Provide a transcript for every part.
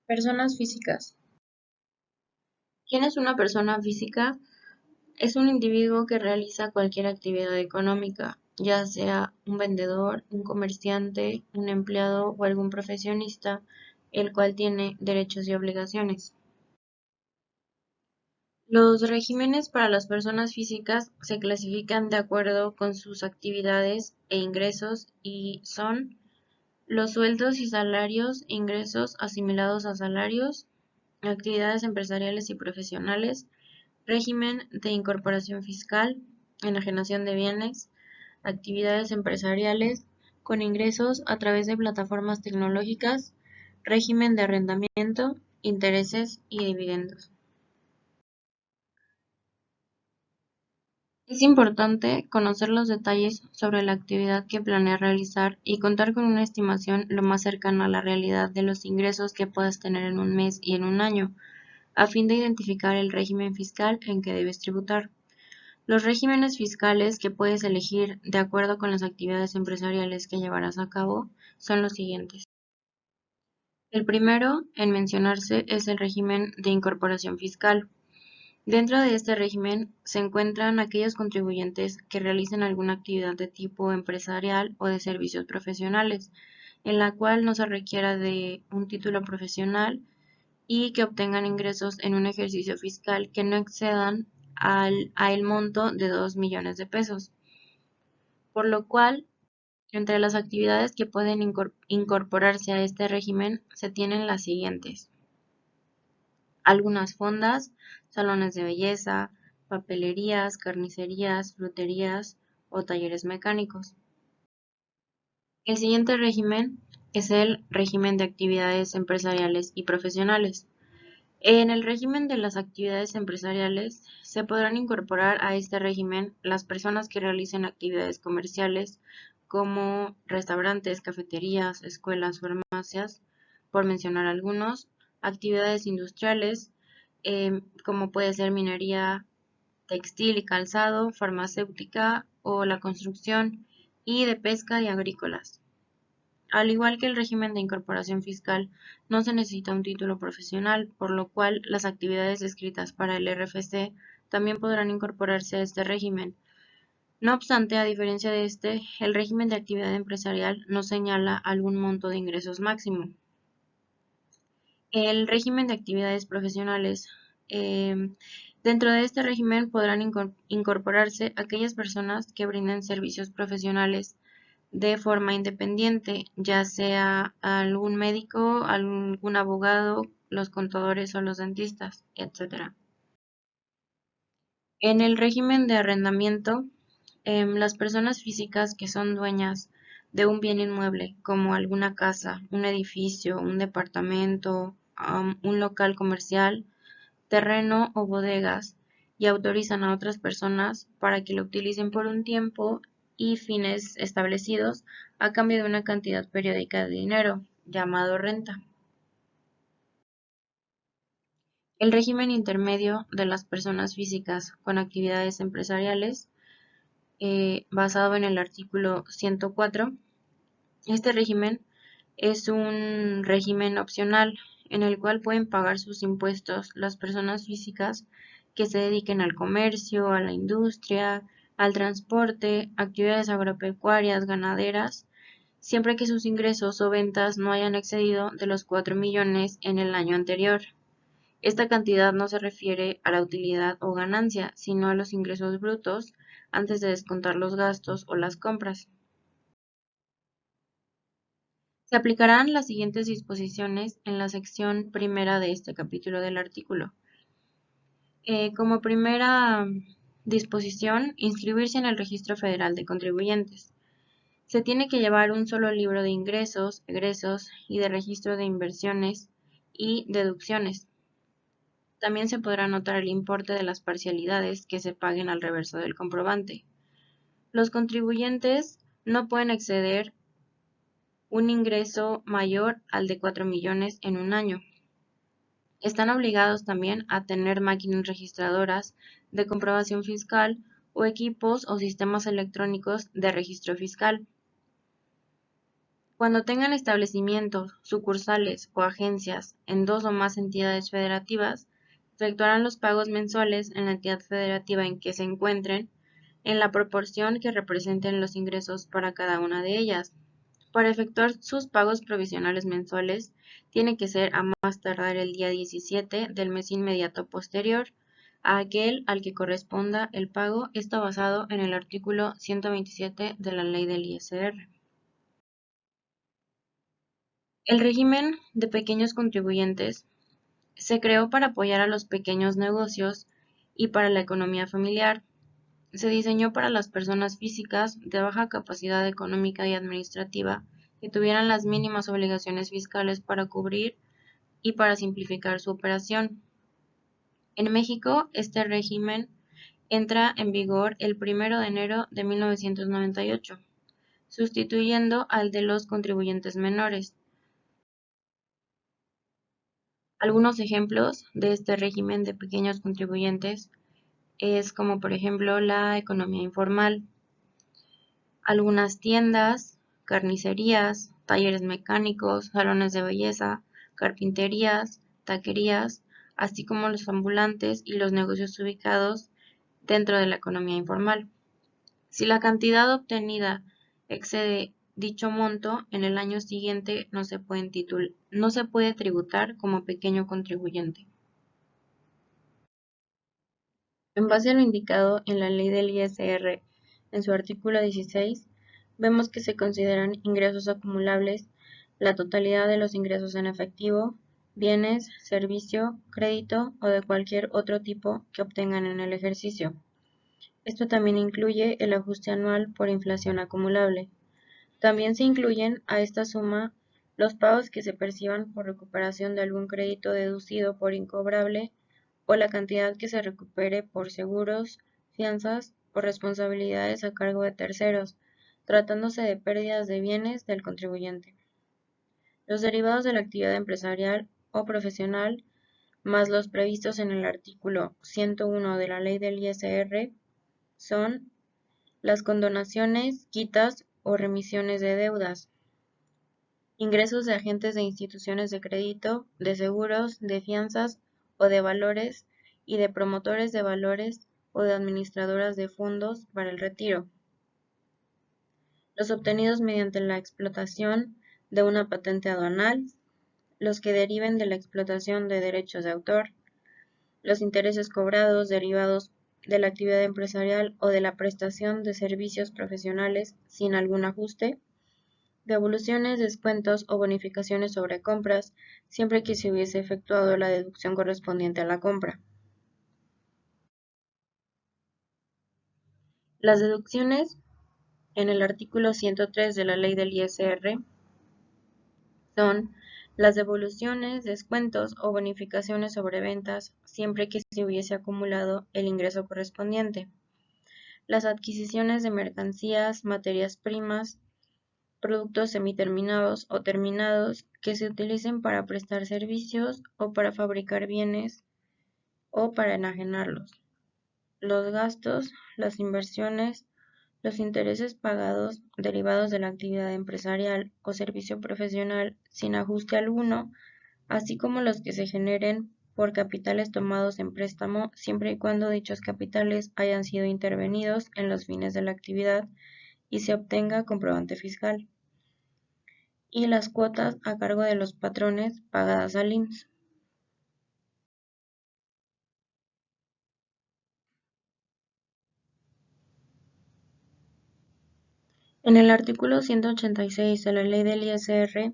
Personas físicas. ¿Quién es una persona física? Es un individuo que realiza cualquier actividad económica, ya sea un vendedor, un comerciante, un empleado o algún profesionista, el cual tiene derechos y obligaciones. Los regímenes para las personas físicas se clasifican de acuerdo con sus actividades e ingresos y son los sueldos y salarios, ingresos asimilados a salarios, actividades empresariales y profesionales, régimen de incorporación fiscal, enajenación de bienes, actividades empresariales con ingresos a través de plataformas tecnológicas, régimen de arrendamiento, intereses y dividendos. Es importante conocer los detalles sobre la actividad que planea realizar y contar con una estimación lo más cercana a la realidad de los ingresos que puedas tener en un mes y en un año, a fin de identificar el régimen fiscal en que debes tributar. Los regímenes fiscales que puedes elegir de acuerdo con las actividades empresariales que llevarás a cabo son los siguientes. El primero en mencionarse es el régimen de incorporación fiscal. Dentro de este régimen se encuentran aquellos contribuyentes que realicen alguna actividad de tipo empresarial o de servicios profesionales, en la cual no se requiera de un título profesional y que obtengan ingresos en un ejercicio fiscal que no excedan a el monto de 2 millones de pesos, por lo cual entre las actividades que pueden incorporarse a este régimen se tienen las siguientes: algunas fondas, salones de belleza, papelerías, carnicerías, fruterías o talleres mecánicos. El siguiente régimen es el régimen de actividades empresariales y profesionales. En el régimen de las actividades empresariales se podrán incorporar a este régimen las personas que realicen actividades comerciales como restaurantes, cafeterías, escuelas, farmacias, por mencionar algunos, actividades industriales como puede ser minería, textil y calzado, farmacéutica o la construcción, y de pesca y agrícolas. Al igual que el régimen de incorporación fiscal, no se necesita un título profesional, por lo cual las actividades descritas para el RFC también podrán incorporarse a este régimen. No obstante, a diferencia de este, el régimen de actividad empresarial no señala algún monto de ingresos máximo. El régimen de actividades profesionales. Dentro de este régimen podrán incorporarse aquellas personas que brinden servicios profesionales de forma independiente, ya sea algún médico, algún abogado, los contadores o los dentistas, etc. En el régimen de arrendamiento, las personas físicas que son dueñas de un bien inmueble, como alguna casa, un edificio, un departamento, un local comercial, terreno o bodegas, y autorizan a otras personas para que lo utilicen por un tiempo y fines establecidos a cambio de una cantidad periódica de dinero, llamado renta. El régimen intermedio de las personas físicas con actividades empresariales, basado en el artículo 104. Este régimen es un régimen opcional en el cual pueden pagar sus impuestos las personas físicas que se dediquen al comercio, a la industria, al transporte, actividades agropecuarias, ganaderas, siempre que sus ingresos o ventas no hayan excedido de los 4 millones en el año anterior. Esta cantidad no se refiere a la utilidad o ganancia, sino a los ingresos brutos antes de descontar los gastos o las compras. Se aplicarán las siguientes disposiciones en la sección primera de este capítulo del artículo. Como primera disposición, inscribirse en el Registro Federal de Contribuyentes. Se tiene que llevar un solo libro de ingresos, egresos y de registro de inversiones y deducciones. También se podrá anotar el importe de las parcialidades que se paguen al reverso del comprobante. Los contribuyentes no pueden exceder un ingreso mayor al de 4 millones en un año. Están obligados también a tener máquinas registradoras de comprobación fiscal o equipos o sistemas electrónicos de registro fiscal. Cuando tengan establecimientos, sucursales o agencias en dos o más entidades federativas, efectuarán los pagos mensuales en la entidad federativa en que se encuentren, en la proporción que representen los ingresos para cada una de ellas. Para efectuar sus pagos provisionales mensuales, tiene que ser a más tardar el día 17 del mes inmediato posterior a aquel al que corresponda el pago. Está basado en el artículo 127 de la Ley del ISR. El régimen de pequeños contribuyentes se creó para apoyar a los pequeños negocios y para la economía familiar. Se diseñó para las personas físicas de baja capacidad económica y administrativa que tuvieran las mínimas obligaciones fiscales para cubrir y para simplificar su operación. En México, este régimen entra en vigor el 1 de enero de 1998, sustituyendo al de los contribuyentes menores. Algunos ejemplos de este régimen de pequeños contribuyentes es como por ejemplo la economía informal, algunas tiendas, carnicerías, talleres mecánicos, salones de belleza, carpinterías, taquerías, así como los ambulantes y los negocios ubicados dentro de la economía informal. Si la cantidad obtenida excede dicho monto, en el año siguiente no se puede tributar como pequeño contribuyente. En base a lo indicado en la Ley del ISR, en su artículo 16, vemos que se consideran ingresos acumulables la totalidad de los ingresos en efectivo, bienes, servicio, crédito o de cualquier otro tipo que obtengan en el ejercicio. Esto también incluye el ajuste anual por inflación acumulable. También se incluyen a esta suma los pagos que se perciban por recuperación de algún crédito deducido por incobrable o la cantidad que se recupere por seguros, fianzas o responsabilidades a cargo de terceros, tratándose de pérdidas de bienes del contribuyente. Los derivados de la actividad empresarial o profesional, más los previstos en el artículo 101 de la Ley del ISR, son las condonaciones, quitas o remisiones de deudas, ingresos de agentes de instituciones de crédito, de seguros, de fianzas o de valores y de promotores de valores o de administradoras de fondos para el retiro. Los obtenidos mediante la explotación de una patente aduanal, los que deriven de la explotación de derechos de autor, los intereses cobrados derivados de la actividad empresarial o de la prestación de servicios profesionales sin algún ajuste, devoluciones, descuentos o bonificaciones sobre compras, siempre que se hubiese efectuado la deducción correspondiente a la compra. Las deducciones en el artículo 103 de la Ley del ISR son las devoluciones, descuentos o bonificaciones sobre ventas, siempre que se hubiese acumulado el ingreso correspondiente. Las adquisiciones de mercancías, materias primas, productos semiterminados o terminados que se utilicen para prestar servicios o para fabricar bienes o para enajenarlos. Los gastos, las inversiones, los intereses pagados derivados de la actividad empresarial o servicio profesional sin ajuste alguno, así como los que se generen por capitales tomados en préstamo, siempre y cuando dichos capitales hayan sido intervenidos en los fines de la actividad y se obtenga comprobante fiscal, y las cuotas a cargo de los patrones pagadas al IMSS. En el artículo 186 de la Ley del ISR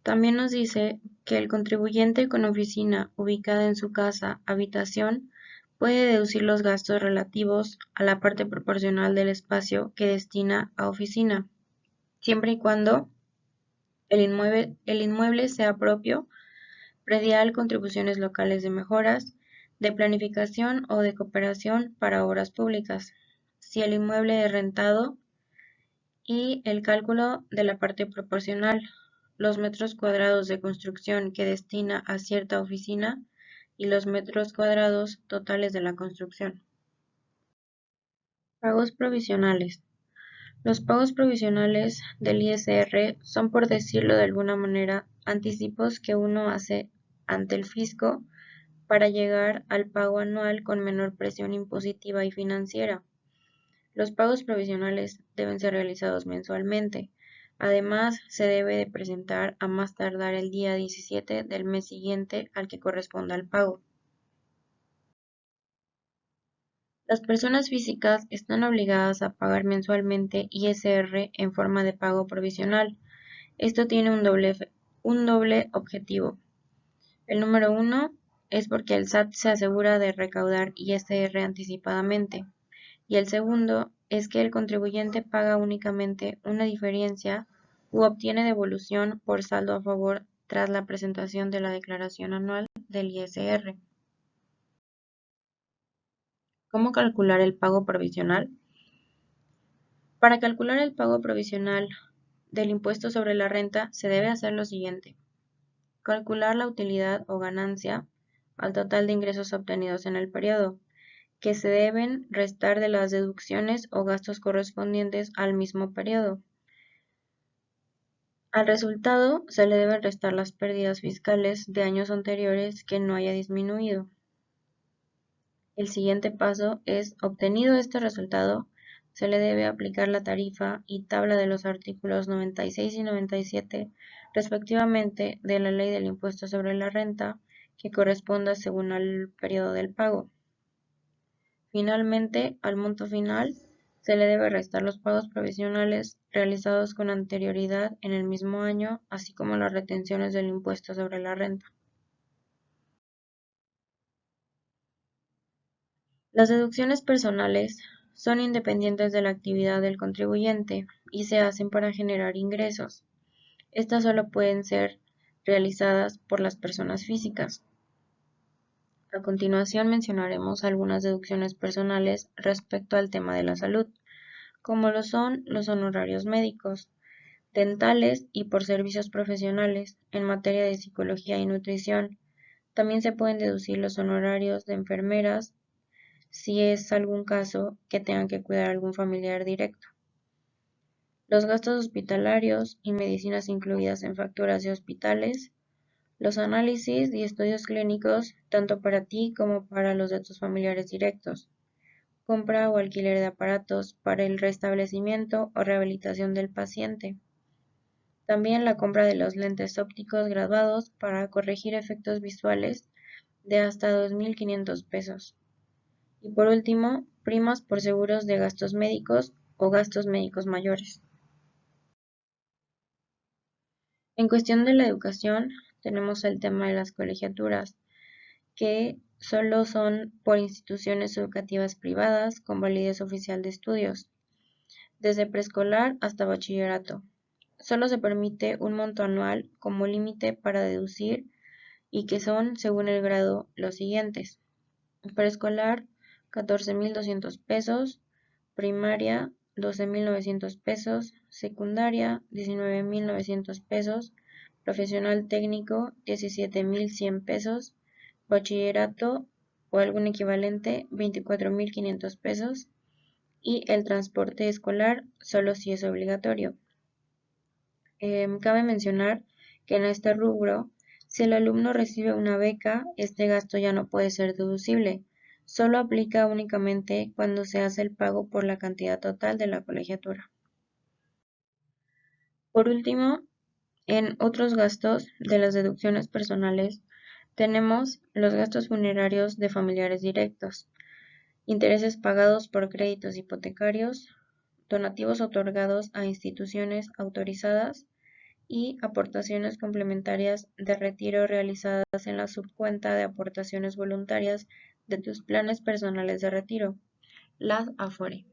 también nos dice que el contribuyente con oficina ubicada en su casa, habitación, puede deducir los gastos relativos a la parte proporcional del espacio que destina a oficina, siempre y cuando el inmueble sea propio, predial, contribuciones locales de mejoras, de planificación o de cooperación para obras públicas. Si el inmueble es rentado, y el cálculo de la parte proporcional, los metros cuadrados de construcción que destina a cierta oficina y los metros cuadrados totales de la construcción. Pagos provisionales. Los pagos provisionales del ISR son, por decirlo de alguna manera, anticipos que uno hace ante el fisco para llegar al pago anual con menor presión impositiva y financiera. Los pagos provisionales deben ser realizados mensualmente. Además, se debe de presentar a más tardar el día 17 del mes siguiente al que corresponda el pago. Las personas físicas están obligadas a pagar mensualmente ISR en forma de pago provisional. Esto tiene un doble objetivo. El número 1 es porque el SAT se asegura de recaudar ISR anticipadamente, y el segundo es que el contribuyente paga únicamente una diferencia u obtiene devolución por saldo a favor tras la presentación de la declaración anual del ISR. ¿Cómo calcular el pago provisional? Para calcular el pago provisional del impuesto sobre la renta se debe hacer lo siguiente: calcular la utilidad o ganancia al total de ingresos obtenidos en el periodo, que se deben restar de las deducciones o gastos correspondientes al mismo periodo. Al resultado se le deben restar las pérdidas fiscales de años anteriores que no haya disminuido. El siguiente paso es: obtenido este resultado, se le debe aplicar la tarifa y tabla de los artículos 96 y 97, respectivamente, de la Ley del Impuesto sobre la Renta, que corresponda según al periodo del pago. Finalmente, al monto final, se le debe restar los pagos provisionales realizados con anterioridad en el mismo año, así como las retenciones del impuesto sobre la renta. Las deducciones personales son independientes de la actividad del contribuyente y se hacen para generar ingresos. Estas solo pueden ser realizadas por las personas físicas. A continuación mencionaremos algunas deducciones personales respecto al tema de la salud, como lo son los honorarios médicos, dentales y por servicios profesionales en materia de psicología y nutrición. También se pueden deducir los honorarios de enfermeras si es algún caso que tengan que cuidar a algún familiar directo. Los gastos hospitalarios y medicinas incluidas en facturas de hospitales, los análisis y estudios clínicos tanto para ti como para los de tus familiares directos, compra o alquiler de aparatos para el restablecimiento o rehabilitación del paciente. También la compra de los lentes ópticos graduados para corregir efectos visuales de hasta 2.500 pesos. Y por último, primas por seguros de gastos médicos o gastos médicos mayores. En cuestión de la educación, tenemos el tema de las colegiaturas, que solo son por instituciones educativas privadas con validez oficial de estudios, desde preescolar hasta bachillerato. Solo se permite un monto anual como límite para deducir y que son, según el grado, los siguientes: preescolar 14.200 pesos, primaria 12.900 pesos, secundaria 19.900 pesos, profesional técnico 17.100 pesos, bachillerato o algún equivalente 24.500 pesos y el transporte escolar solo si es obligatorio. Cabe mencionar que en este rubro, si el alumno recibe una beca, este gasto ya no puede ser deducible, solo aplica únicamente cuando se hace el pago por la cantidad total de la colegiatura. Por último, en otros gastos de las deducciones personales, tenemos los gastos funerarios de familiares directos, intereses pagados por créditos hipotecarios, donativos otorgados a instituciones autorizadas y aportaciones complementarias de retiro realizadas en la subcuenta de aportaciones voluntarias de tus planes personales de retiro, las AFORE.